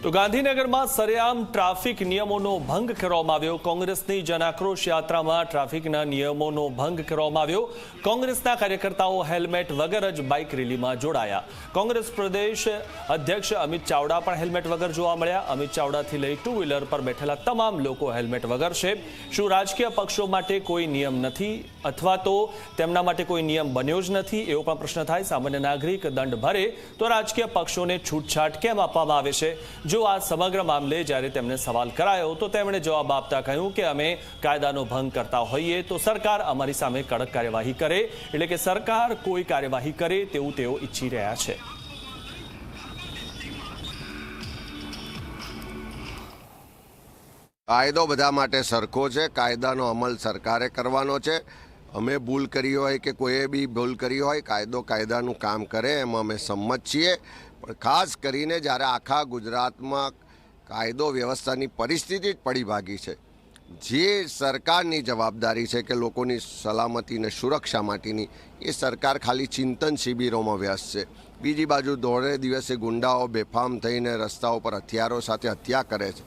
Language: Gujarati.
તો ગાંધીનગરમાં સરેઆમ ટ્રાફિક નિયમોનો ભંગ કરવામાં આવ્યો। કોંગ્રેસની જનાક્રોશ યાત્રામાં ટ્રાફિકના નિયમોનો ભંગ કરવામાં આવ્યો। કોંગ્રેસના કાર્યકર્તાઓ હેલ્મેટ વગર જ બાઇક રેલીમાં જોડાયા। કોંગ્રેસ પ્રદેશ અધ્યક્ષ અમિત ચાવડા પણ હેલ્મેટ વગર જોવા મળ્યા। અમિત ચાવડાથી લઈ ટુ વ્હીલર પર બેઠેલા તમામ લોકો હેલ્મેટ વગર છે। શું રાજકીય પક્ષો માટે કોઈ નિયમ નથી અથવા તો તેમના માટે કોઈ નિયમ બન્યો જ નથી, એવો પણ પ્રશ્ન થાય। સામાન્ય નાગરિક દંડ ભરે તો રાજકીય પક્ષોને છૂટછાટ કેમ આપવામાં આવે છે? જો આ સમગ્ર મામલે જ્યારે તેમને સવાલ કરાયો તો તેમણે જવાબ આપતા કહ્યું કે અમે કાયદાનો ભંગ કરતા હોઈએ તો સરકાર અમારી સામે કડક કાર્યવાહી કરે, એટલે કે સરકાર કોઈ કાર્યવાહી કરે તેવું તેઓ ઈચ્છી રહ્યા છે। કાયદો બધા માટે સરખો છે। કાયદાનો અમલ સરકારે કરવાનો છે। અમે ભૂલ કરી હોય કે કોઈએ બી ભૂલ કરી હોય, કાયદો કાયદાનું કામ કરે એમાં અમે સંમત છીએ। પણ ખાસ કરીને જ્યારે આખા ગુજરાતમાં કાયદો વ્યવસ્થાની પરિસ્થિતિ જ પડી ભાગી છે, જે સરકારની જવાબદારી છે કે લોકોની સલામતી અને સુરક્ષા માટેની, એ સરકાર ખાલી ચિંતન શિબિરોમાં વ્યસ્ત છે। બીજી બાજુ દોઢે દિવસે ગુંડાઓ બેફામ થઈને રસ્તાઓ પર હથિયારો સાથે હત્યા કરે છે।